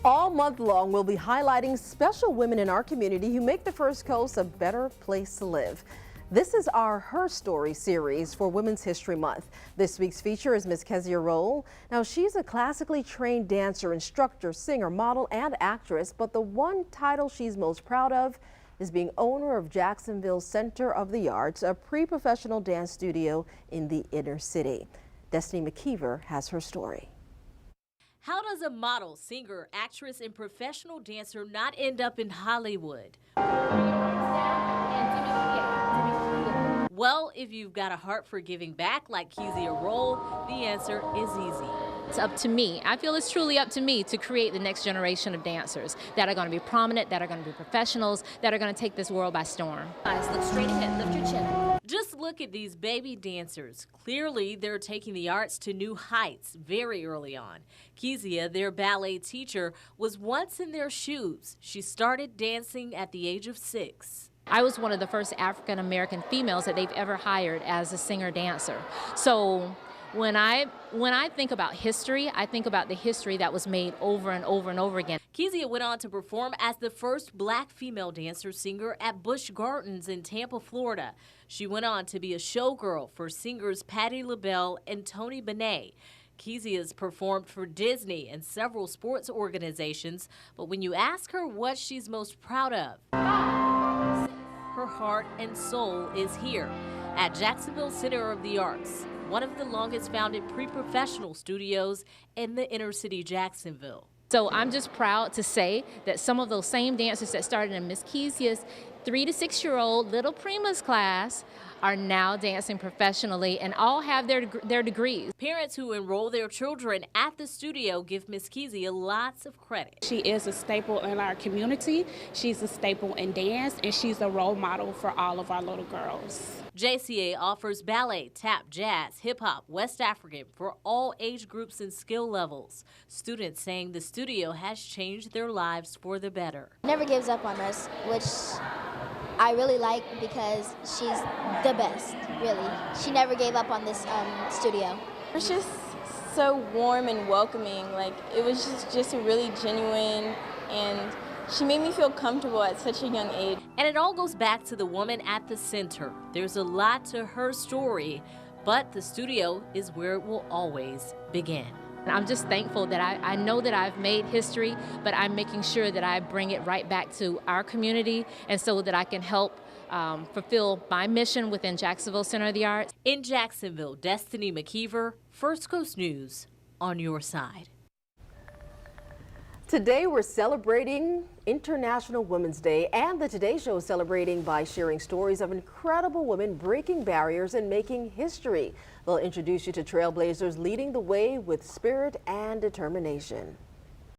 All month long, we'll be highlighting special women in our community who make the First Coast a better place to live. This is our Her Story series for Women's History Month. This week's feature is Miss Kezia Rolle. Now, she's a classically trained dancer, instructor, singer, model, and actress, but the one title she's most proud of is being owner of Jacksonville Centre of the Arts, a pre-professional dance studio in the inner city. Destiny McKeever has her story. How does a model, singer, actress, and professional dancer not end up in Hollywood? Well, if you've got a heart for giving back like Kezia Rolle, the answer is easy. It's up to me. I feel it's truly up to me to create the next generation of dancers that are going to be prominent, that are going to be professionals, that are going to take this world by storm. Guys, look straight ahead, lift your chin. Just look at these baby dancers. Clearly, they're taking the arts to new heights very early on. Kezia, their ballet teacher, was once in their shoes. She started dancing at the age of 6. I was one of the first African-American females that they've ever hired as a singer-dancer. So when I think about history, I think about the history that was made over and over and over again. Kezia went on to perform as the first black female dancer-singer at Busch Gardens in Tampa, Florida. She went on to be a showgirl for singers Patti LaBelle and Tony Bennett. Kezia's performed for Disney and several sports organizations, but when you ask her what she's most proud of, her heart and soul is here at Jacksonville Centre of the Arts, one of the longest founded pre-professional studios in the inner city Jacksonville. So I'm just proud to say that some of those same dancers that started in Miss Kezia's 3 to 6 year old Little Primas class are now dancing professionally and all have their degrees. Parents who enroll their children at the studio give Miss Kezia lots of credit. She is a staple in our community, she's a staple in dance, and she's a role model for all of our little girls. JCA offers ballet, tap, jazz, hip-hop, West African for all age groups and skill levels. Students saying the studio has changed their lives for the better. Never gives up on us, which I really like because she's the best, really. She never gave up on this studio. It was just so warm and welcoming. Like, it was just really genuine, and she made me feel comfortable at such a young age. And it all goes back to the woman at the center. There's a lot to her story, but the studio is where it will always begin. I'm just thankful that I know that I've made history, but I'm making sure that I bring it right back to our community, and so that I can help fulfill my mission within Jacksonville Centre of the Arts. In Jacksonville, Destiny McKeever, First Coast News, on your side. Today we're celebrating International Women's Day, and the Today Show is celebrating by sharing stories of incredible women breaking barriers and making history. They'll introduce you to trailblazers leading the way with spirit and determination.